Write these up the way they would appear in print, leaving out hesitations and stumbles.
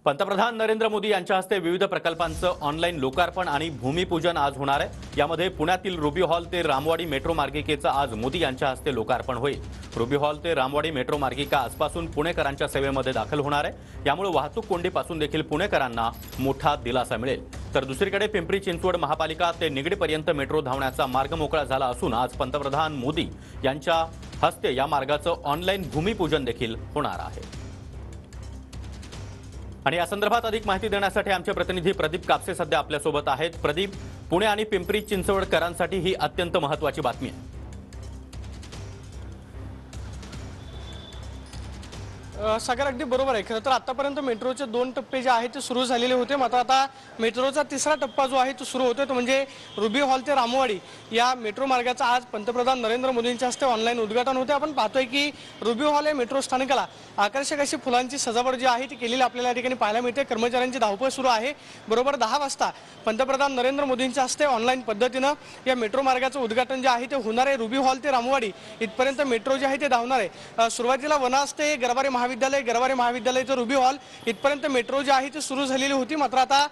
पंतप्रधान नरेंद्र मोदी यांच्या हस्ते विविध प्रकल्पांचं ऑनलाईन लोकार्पण आणि भूमिपूजन आज होणार आहे। यामध्ये पुण्यातील रुबी हॉल ते रामवाडी मेट्रो मार्गिकेचं आज मोदी यांच्या हस्ते लोकार्पण होईल। रुबी हॉल ते रामवाडी मेट्रो मार्गिका आजपासून पुणेकरांच्या सेवेमध्ये दाखल होणार आहे। यामुळे वाहतूक कोंडीपासून देखील पुणेकरांना मोठा दिलासा मिळेल। तर दुसरीकडे पिंपरी चिंचवड महापालिका ते निगडीपर्यंत मेट्रो धावण्याचा मार्ग मोकळा झाला असून आज पंतप्रधान मोदी यांच्या हस्ते या मार्गाचं ऑनलाईन भूमिपूजन देखील होणार आहे। आणि या संदर्भात अधिक माहिती देण्यासाठी आमचे प्रतिनिधी प्रदीप कापसे सध्या आपल्यासोबत आहेत। प्रदीप, पुणे आणि पिंपरी चिंचवडकरांसाठी ही अत्यंत महत्त्वाची बातमी आहे। सागर, अगदी बरोबर आहे। खरं तर आतापर्यंत मेट्रोचे 2 टप्पे जे आहेत ते सुरू झालेले होते, मात्र आता मेट्रोचा तिसरा टप्पा जो आहे तो सुरू होतोय, तो म्हणजे रुबी हॉल ते रामवाडी या मेट्रो मार्गाचा आज पंतप्रधान नरेंद्र मोदींच्या हस्ते ऑनलाईन उद्घाटन होते। आपण पाहतोय की रुबी हॉल या मेट्रो स्थानकाला आकर्षक अशी फुलांची सजावट जी आहे ती केलेली आपल्याला या ठिकाणी पाहायला मिळते। कर्मचाऱ्यांची धावपळ सुरू आहे। बरोबर 10 वाजता पंतप्रधान नरेंद्र मोदींच्या हस्ते ऑनलाईन पद्धतीनं या मेट्रो मार्गाचं उद्घाटन जे आहे ते होणार आहे। रुबी हॉल ते रामवाडी इथपर्यंत मेट्रो जे आहे ते धावणार आहे। सुरुवातीला वनाज ते गरवारे महाविद्यालय ते रुबी हॉल इथपर्यंत मेट्रो जी आहे ती सुरू झालेली होती, मात्र आता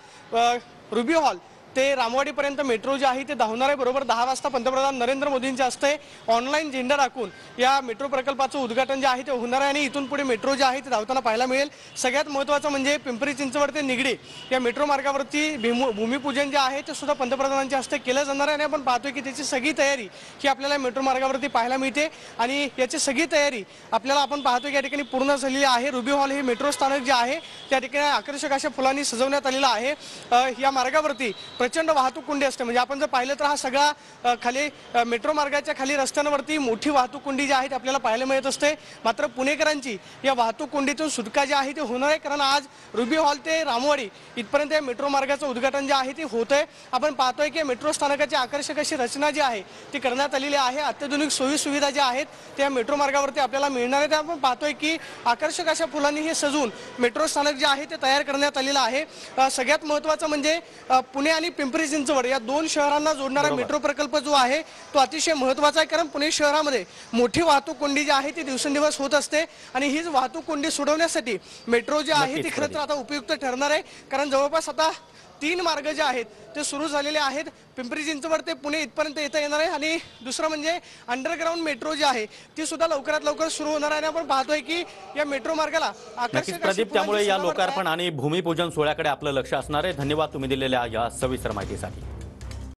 रुबी हॉल ते रामवाडीपर्यंत मेट्रो जे आहे ते धावणार आहे। बरोबर 10 वाजता पंतप्रधान नरेंद्र मोदींच्या हस्ते ऑनलाईन झेंडा राखून या मेट्रो प्रकल्पाचं उद्घाटन जे आहे ते होणार आहे आणि इथून पुढे मेट्रो जे आहे ते धावताना पाहायला मिळेल। सगळ्यात महत्त्वाचं म्हणजे पिंपरी चिंचवड ते निगडी या मेट्रो मार्गावरती भूमिपूजन जे आहे ते सुद्धा पंतप्रधानांच्या हस्ते केलं जाणार आहे। आणि आपण पाहतोय की त्याची सगळी तयारी ही आपल्याला मेट्रो मार्गावरती पाहायला मिळते आणि याची सगळी तयारी आपल्याला आपण पाहतोय की या ठिकाणी पूर्ण झालेली आहे। रुबी हॉल हे मेट्रो स्थानक जे आहे त्या ठिकाणी आकर्षक अशा फुलांनी सजवण्यात आलेलं आहे। या मार्गावरती प्रचंड वाहतूक कोंडी असते, म्हणजे आपण जर पाहिलं तर हा सगळा खाली मेट्रो मार्गाच्या खाली रस्त्यांवरती मोठी वाहतूक कोंडी जी आहे ती आपल्याला पाहायला मिळत असते। मात्र पुणेकरांची या वाहतूक कोंडीतून सुटका जी आहे ती होणार आहे, कारण आज रुबी हॉल ते रामवाडी इथपर्यंत या मेट्रो मार्गाचं उद्घाटन जे आहे ते होत आहे। आपण पाहतोय की मेट्रो स्थानकाची आकर्षक अशी रचना जी आहे ती करण्यात आलेली आहे। अत्याधुनिक सोयी सुविधा ज्या आहेत त्या मेट्रो मार्गावरती आपल्याला मिळणार आहेत। आपण पाहतोय की आकर्षक अशा फुलांनी हे सजवून मेट्रो स्थानक जे आहे ते तयार करण्यात आलेलं आहे। सगळ्यात महत्त्वाचं म्हणजे पुणे आणि पिंपरी चिंचवड या 2 शहरांना जोडणारा मेट्रो प्रकल्प जो आहे तो अतिशय महत्त्वाचा आहे, कारण पुणे शहरामध्ये मोठी वाहतूक कोंडी जी आहे ती दिवसेंदिवस होत असते आणि हीच वाहतूक कोंडी सोडवण्यासाठी मेट्रो जी आहे ती खरं तर आता उपयुक्त ठरणार आहे। कारण जवळपास आता 3 मार्ग जे आहेत ते सुरू झालेले आहेत। पिंपरी चिंचवड ते पुणे इथपर्यंत येता येणार आहे आणि दुसरं म्हणजे अंडरग्राऊंड मेट्रो जी आहे ती सुद्धा लवकरात लवकर सुरू होणार आहे। आपण पाहतोय की या मेट्रो मार्गाला आकर्षक प्रदीप, त्यामुळे या लोकार्पण आणि भूमिपूजन सोहळ्याकडे आपलं लक्ष असणार आहे। धन्यवाद तुम्ही दिलेल्या या सविस्तर माहितीसाठी।